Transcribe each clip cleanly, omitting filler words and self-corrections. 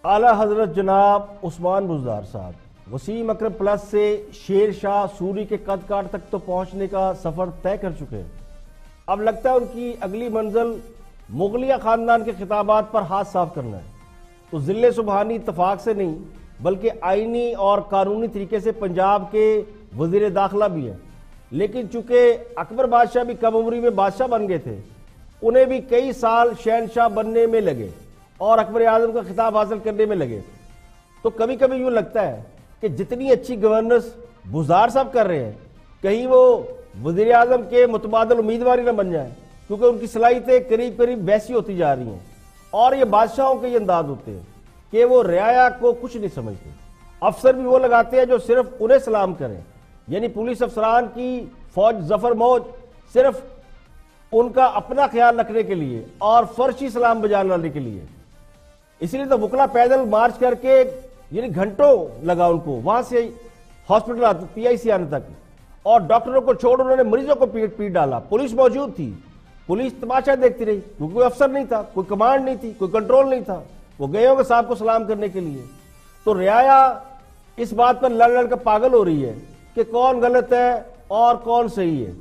اعلیٰ حضرت جناب عثمان بزدار صاحب وسیم اکرم پلس سے شیر شاہ سوری کے قد کاٹ تک تو پہنچنے کا سفر طے کر چکے ہیں۔ اب لگتا ہے ان کی اگلی منزل مغلیہ خاندان کے خطابات پر ہاتھ صاف کرنا ہے۔ تو ذل سبحانی اتفاق سے نہیں بلکہ آئینی اور قانونی طریقے سے پنجاب کے وزیر داخلہ بھی ہیں، لیکن چونکہ اکبر بادشاہ بھی کم عمری میں بادشاہ بن گئے تھے، انہیں بھی کئی سال شہنشاہ بننے میں لگے اور اکبر اعظم کا خطاب حاصل کرنے میں لگے۔ تو کبھی کبھی یوں لگتا ہے کہ جتنی اچھی گورننس بزدار صاحب کر رہے ہیں، کہیں وہ وزیر اعظم کے متبادل امیدوار ہی نہ بن جائیں، کیونکہ ان کی صلاحیتیں قریب قریب ویسی ہوتی جا رہی ہیں۔ اور یہ بادشاہوں کے یہ انداز ہوتے ہیں کہ وہ رعایا کو کچھ نہیں سمجھتے۔ افسر بھی وہ لگاتے ہیں جو صرف انہیں سلام کریں، یعنی پولیس افسران کی فوج ظفر موج صرف ان کا اپنا خیال رکھنے کے لیے اور فرشی سلام بجانے لانے کے لیے۔ اس لیے تو وکلا پیدل مارچ کر کے یعنی گھنٹوں لگا ان کو وہاں سے ہاسپٹل پی آئی سی آنے تک، اور ڈاکٹروں کو چھوڑ انہوں نے مریضوں کو پیٹ ڈالا۔ پولیس موجود تھی، پولیس تماشا دیکھتی رہی، کیونکہ کوئی افسر نہیں تھا، کوئی کمانڈ نہیں تھی، کوئی کنٹرول نہیں تھا، وہ گئے ہوں گے صاحب کو سلام کرنے کے لیے۔ تو رعایا اس بات پر لڑ لڑ کر پاگل ہو رہی ہے کہ کون غلط ہے اور کون صحیح ہے۔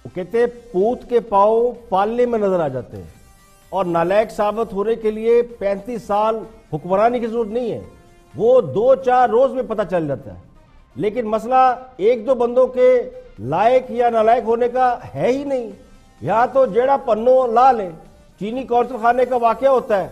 وہ کہتے ہیں پوت کے پاؤں پالنے میں نظر آ جاتے ہیں، اور نالائق ثابت ہونے کے لیے 35 سال حکمرانی کی ضرورت نہیں ہے، وہ 2-4 روز میں پتہ چل جاتا ہے۔ لیکن مسئلہ ایک دو بندوں کے لائق یا نالائق ہونے کا ہے ہی نہیں۔ یہاں تو جیڑا پنو لا لے، چینی کونسل خانے کا واقعہ ہوتا ہے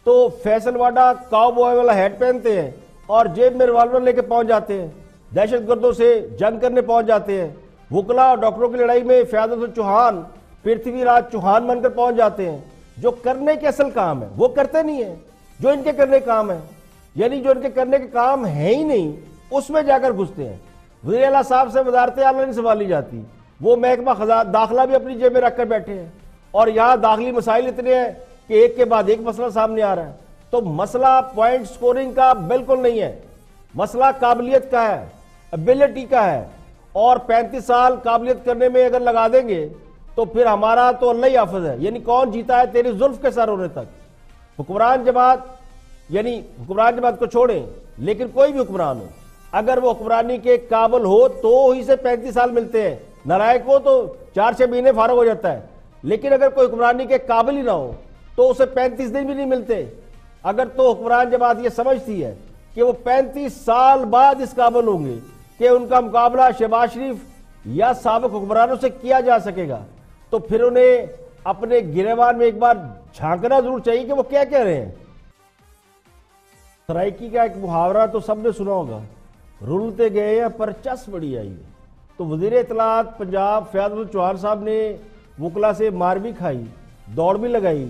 تو فیصل واڈا کاؤ بوائے والا ہیٹ پہنتے ہیں اور جیب میں ریوالور لے کے پہنچ جاتے ہیں، دہشت گردوں سے جنگ کرنے پہنچ جاتے ہیں۔ وکلا اور ڈاکٹروں کی لڑائی میں فیاض حسن چوہان پرتھوی راج چوہان بن کر پہنچ جاتے ہیں۔ جو کرنے کے اصل کام ہے وہ کرتے نہیں ہیں، جو ان کے کرنے کام ہے، یعنی جو ان کے کرنے کے کام ہے ہی نہیں اس میں جا کر گھستے ہیں۔ وزیر اعلیٰ صاحب سے وزارت اعلیٰ نہیں سنبھالی جاتی، وہ محکمہ داخلہ بھی اپنی جیب میں رکھ کر بیٹھے ہیں، اور یہاں داخلی مسائل اتنے ہیں کہ ایک کے بعد ایک مسئلہ سامنے آ رہا ہے۔ تو مسئلہ پوائنٹ سکورنگ کا بالکل نہیں ہے، مسئلہ قابلیت کا ہے، ایبلٹی کا ہے، اور 35 سال قابلیت کرنے میں اگر لگا دیں گے تو پھر ہمارا تو اللہ ہی حافظ ہے، یعنی کون جیتا ہے تیری زلف کے سر ہونے تک۔ حکمران جماعت یعنی حکمران جماعت کو چھوڑیں، لیکن کوئی بھی حکمران ہو اگر وہ حکمرانی کے قابل ہو تو ہی سے 35 سال ملتے ہیں، نالائق ہو تو 4-6 مہینے فارغ ہو جاتا ہے۔ لیکن اگر کوئی حکمرانی کے قابل ہی نہ ہو تو اسے 35 دن بھی نہیں ملتے۔ اگر تو حکمران جماعت یہ سمجھتی ہے کہ وہ 35 سال بعد اس قابل ہوں گے کہ ان کا مقابلہ شہباز شریف یا سابق حکمرانوں سے کیا جا سکے گا، تو پھر انہیں اپنے گریبان میں ایک بار جھانکنا ضرور چاہیے کہ وہ کیا کہہ رہے ہیں۔ سرائکی کا ایک محاورہ تو سب نے سنا ہوگا، رولتے گئے ہیں پر چس بڑی آئی ہے۔ تو وزیر اطلاعات پنجاب فیاض حسن چوہان صاحب نے وکلا سے مار بھی کھائی، دوڑ بھی لگائی،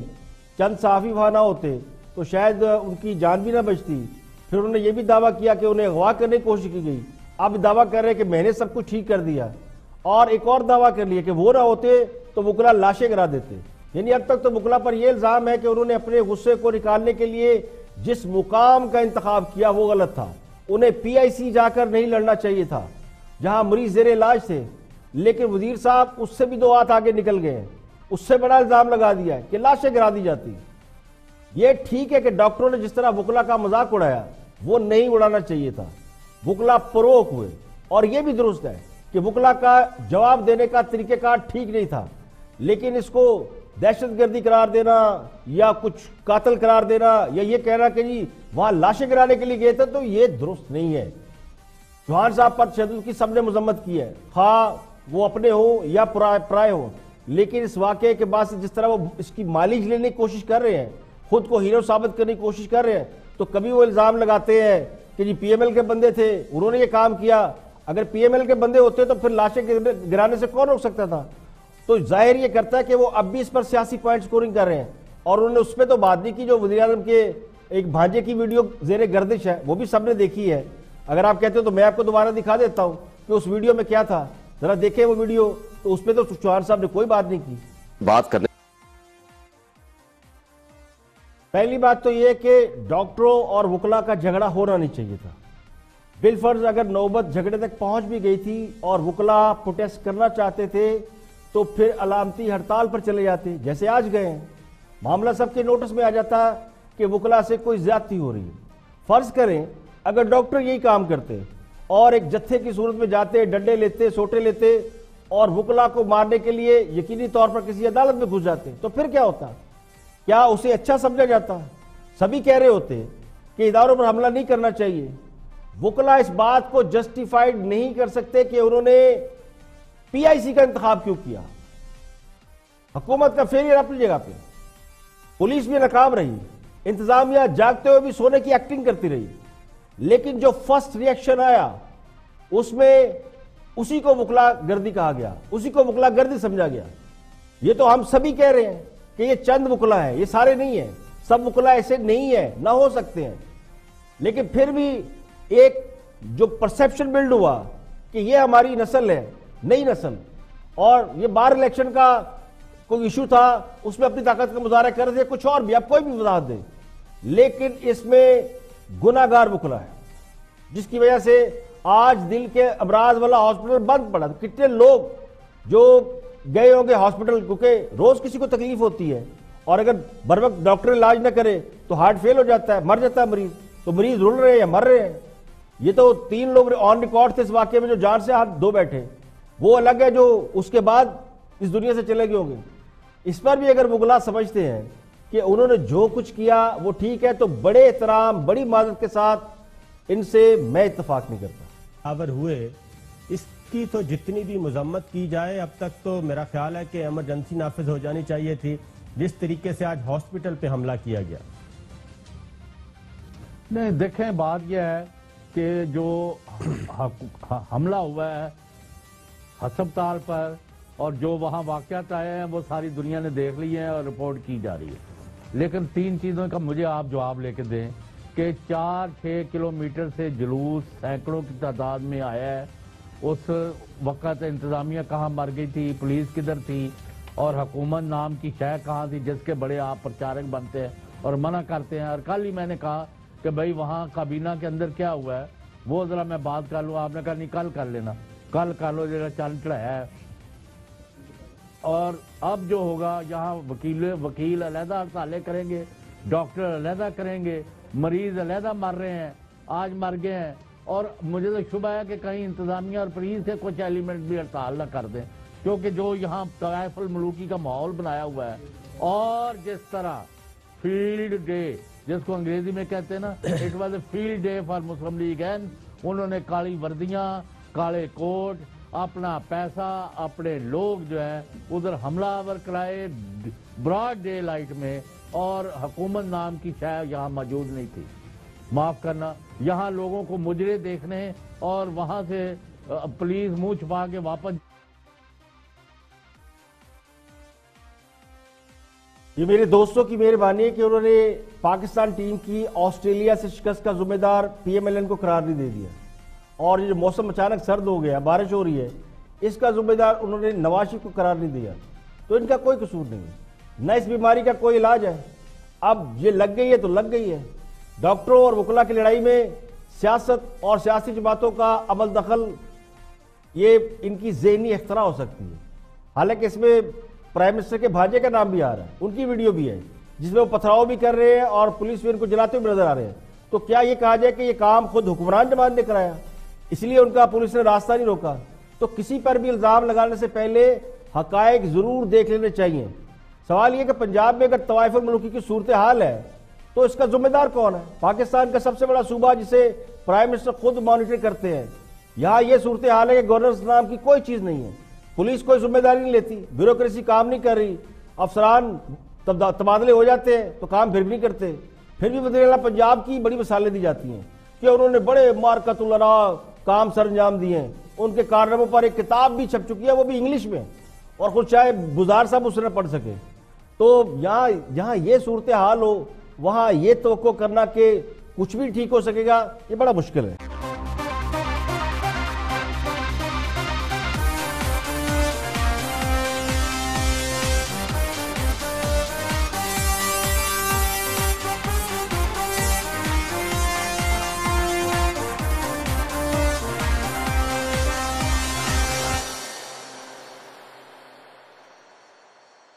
چند صحافی وہاں نہ ہوتے تو شاید ان کی جان بھی نہ بچتی۔ پھر انہوں نے یہ بھی دعویٰ کیا کہ انہیں اغوا کرنے کی کوشش کی گئی، اب دعویٰ کر رہے کہ میں نے سب کچھ ٹھیک کر دیا، اور ایک اور دعویٰ کر لیا کہ وہ نہ ہوتے تو وکلا لاشیں گرا دیتے۔ یعنی اب تک تو وکلا پر یہ الزام ہے کہ انہوں نے اپنے غصے کو نکالنے کے لیے جس مقام کا انتخاب کیا وہ غلط تھا، انہیں پی آئی سی جا کر نہیں لڑنا چاہیے تھا جہاں مریض زیر علاج تھے۔ لیکن وزیر صاحب اس سے بھی 2 ہاتھ آگے نکل گئے ہیں، اس سے بڑا الزام لگا دیا ہے کہ لاشیں گرا دی جاتی۔ یہ ٹھیک ہے کہ ڈاکٹروں نے جس طرح وکلا کا مذاق اڑایا وہ نہیں اڑانا چاہیے تھا، وکلا پروک ہوئے، اور یہ بھی درست ہے کہ وکلا کا جواب دینے کا طریقہ کار ٹھیک نہیں تھا، لیکن اس کو دہشت گردی قرار دینا یا کچھ قاتل قرار دینا یا یہ کہنا کہ جی وہاں لاشیں گرانے کے لیے گئے تھے تو یہ درست نہیں ہے۔ چوہان صاحب پر تشدد کی سب نے مذمت کی ہے، خواہ وہ اپنے ہوں یا پرائے ہوں، لیکن اس واقعے کے بعد سے جس طرح وہ اس کی مائلیج لینے کی کوشش کر رہے ہیں، خود کو ہیرو ثابت کرنے کی کوشش کر رہے ہیں، تو کبھی وہ الزام لگاتے ہیں کہ جی پی ایم ایل کے بندے تھے انہوں نے یہ کام کیا۔ اگر پی ایم ایل کے بندے ہوتے تو پھر لاشیں گرانے سے کون روک سکتا تھا؟ تو ظاہر یہ کرتا ہے کہ وہ اب بھی اس پر سیاسی پوائنٹ سکورنگ کر رہے ہیں، اور انہوں نے اس پہ تو بات نہیں کی جو وزیر اعظم کے ایک بھانجے کی ویڈیو زیر گردش ہے، وہ بھی سب نے دیکھی ہے۔ اگر آپ کہتے ہو تو میں آپ کو دوبارہ دکھا دیتا ہوں کہ اس ویڈیو میں کیا تھا، ذرا دیکھیں وہ ویڈیو۔ تو اس پہ تو چوہان صاحب نے کوئی بات نہیں کی۔ بات کرنے پہلی بات تو یہ کہ ڈاکٹروں اور وکلا کا جھگڑا ہونا نہیں چاہیے تھا۔ بالفرض اگر نوبت جھگڑے تک پہنچ بھی گئی تھی اور وکلا پروٹیسٹ کرنا چاہتے تھے تو پھر علامتی ہڑتال پر چلے جاتے جیسے آج گئے ہیں، معاملہ سب کے نوٹس میں آ جاتا کہ وکلا سے کوئی زیادتی ہو رہی ہے. فرض کریں اگر ڈاکٹر یہی کام کرتے اور ایک جتھے کی صورت میں جاتے, ڈنڈے لیتے, سوٹے لیتے اور وکلا کو مارنے کے لیے یقینی طور پر کسی عدالت میں گھس جاتے, تو پھر کیا ہوتا؟ کیا اسے اچھا سمجھا جاتا؟ سبھی کہہ رہے ہوتے کہ اداروں پر حملہ نہیں کرنا چاہیے. وکلا اس بات کو جسٹیفائیڈ نہیں کر سکتے کہ انہوں نے پی آئی سی کا انتخاب کیوں کیا. حکومت کا فیلئر اپنی جگہ پہ, پولیس بھی ناکام رہی, انتظامیہ جاگتے ہوئے بھی سونے کی ایکٹنگ کرتی رہی, لیکن جو فرسٹ ریئیکشن آیا اس میں اسی کو وکلا گردی کہا گیا, اسی کو وکلا گردی سمجھا گیا. یہ تو ہم سبھی کہہ رہے ہیں کہ یہ چند وکلا ہیں, یہ سارے نہیں ہیں, سب وکلا ایسے نہیں ہیں, نہ ہو سکتے ہیں. لیکن پھر بھی ایک جو پرسیپشن بلڈ ہوا کہ یہ ہماری نسل ہے, نئی نسل, اور یہ بار الیکشن کا کوئی ایشو تھا, اس میں اپنی طاقت کا مظاہرہ کر رہے تھے, کچھ اور بھی, اب کوئی بھی وضاحت دے, لیکن اس میں گناہگار وکلا ہے جس کی وجہ سے آج دل کے امراض والا ہاسپٹل بند پڑا. کتنے لوگ جو گئے ہوں گے ہاسپٹل, کیونکہ روز کسی کو تکلیف ہوتی ہے, اور اگر بر وقت ڈاکٹر علاج نہ کرے تو ہارٹ فیل ہو جاتا ہے, مر جاتا ہے مریض. تو مریض رول رہے ہیں یا مر رہے ہیں. یہ تو 3 لوگ آن ریکارڈ تھے اس واقعے میں جو جان سے ہاتھ دھو بیٹھے, وہ الگ ہے جو اس کے بعد اس دنیا سے چلے گئے ہوں گے. اس پر بھی اگر وکلا سمجھتے ہیں کہ انہوں نے جو کچھ کیا وہ ٹھیک ہے, تو بڑے احترام, بڑی معذرت کے ساتھ ان سے میں اتفاق نہیں کرتا. آور ہوئے, اس کی تو جتنی بھی مذمت کی جائے, اب تک تو میرا خیال ہے کہ ایمرجنسی نافذ ہو جانی چاہیے تھی. جس طریقے سے آج ہاسپٹل پہ حملہ کیا گیا, نہیں دیکھیں, بات یہ ہے کہ جو حملہ ہوا ہے ہسپتال پر اور جو وہاں واقعات آئے ہیں وہ ساری دنیا نے دیکھ لی ہیں اور رپورٹ کی جا رہی ہے. لیکن 3 چیزوں کا مجھے آپ جواب لے کے دیں کہ 4-6 کلومیٹر سے جلوس سینکڑوں کی تعداد میں آیا ہے. اس وقت انتظامیہ کہاں مر گئی تھی, پولیس کدھر تھی, اور حکومت نام کی شے کہاں تھی جس کے بڑے آپ پرچارک بنتے ہیں اور منع کرتے ہیں. اور کل ہی میں نے کہا کہ بھائی وہاں کابینہ کے اندر کیا ہوا ہے وہ ذرا میں بات کر لوں. آپ نے کہا نہیں کل کر لینا, کل کر لو, جڑا چل چڑھایا ہے. اور اب جو ہوگا یہاں وکیل علیحدہ ہڑتالیں کریں گے, ڈاکٹر علیحدہ کریں گے, مریض علیحدہ مر رہے ہیں, آج مر گئے ہیں. اور مجھے تو شبہ ہے کہ کہیں انتظامیہ اور پولیس سے کچھ ایلیمنٹ بھی ہڑتال نہ کر دیں, کیونکہ جو یہاں طوائف الملوکی کا ماحول بنایا ہوا ہے, اور جس طرح فیلڈ ڈے جس کو انگریزی میں کہتے ہیں نا, it was a field day for Muslim league, انہوں نے کالی وردیاں, کالے کوٹ, اپنا پیسہ, اپنے لوگ جو ہیں ادھر حملہ آور کرائے براڈ ڈے لائٹ میں, اور حکومت نام کی شے یہاں موجود نہیں تھی. معاف کرنا, یہاں لوگوں کو مجرے دیکھنے اور وہاں سے پولیس منہ چھپا کے واپس. یہ میرے دوستوں کی مہربانی ہے کہ انہوں نے پاکستان ٹیم کی آسٹریلیا سے شکست کا ذمہ دار پی ایم ایل این کو قرار نہیں دے دیا, اور یہ جو موسم اچانک سرد ہو گیا, بارش ہو رہی ہے, اس کا ذمہ دار انہوں نے نواز شریف کو قرار نہیں دیا. تو ان کا کوئی قصور نہیں ہے, نہ اس بیماری کا کوئی علاج ہے. اب یہ لگ گئی ہے تو لگ گئی ہے. ڈاکٹروں اور وکلا کی لڑائی میں سیاست اور سیاسی جماعتوں کا عمل دخل, یہ ان کی ذہنی اختراع ہو سکتی ہے. حالانکہ اس میں پرائم منسٹر کے بھانجے کا نام بھی آ رہا ہے, ان کی ویڈیو بھی ہے جس میں وہ پتھراؤ بھی کر رہے ہیں اور پولیس میں ان کو جلاتے ہوئے نظر آ رہے ہیں. تو کیا یہ کہا جائے کہ یہ کام خود حکمران جماعت نے کرایا, اس لیے ان کا پولیس نے راستہ نہیں روکا؟ تو کسی پر بھی الزام لگانے سے پہلے حقائق ضرور دیکھ لینے چاہیے. سوال یہ کہ پنجاب میں اگر طوائف الملوکی کی صورتحال ہے تو اس کا ذمہ دار کون ہے؟ پاکستان کا سب سے بڑا صوبہ جسے پرائم منسٹر خود مانیٹر کرتے ہیں. یہاں یہ صورتحال ہے کہ گورننس نام کی کوئی چیز نہیں ہے, پولیس کوئی ذمہ داری نہیں لیتی, بیوروکریسی کام نہیں کر رہی, افسران تبادلے ہو جاتے ہیں تو کام پھر بھی نہیں کرتے. پھر بھی وزیر اعلیٰ پنجاب کی بڑی مثالیں دی جاتی ہیں کہ انہوں نے بڑے مارکت الرا کام سر انجام دیے ہیں. ان کے کارناموں پر ایک کتاب بھی چھپ چکی ہے, وہ بھی انگلش میں, اور خود چاہے گزار صاحب اس نے پڑھ سکے. تو یہاں یہ صورتحال ہو, وہاں یہ توقع کرنا کہ کچھ بھی ٹھیک ہو سکے گا, یہ بڑا مشکل ہے.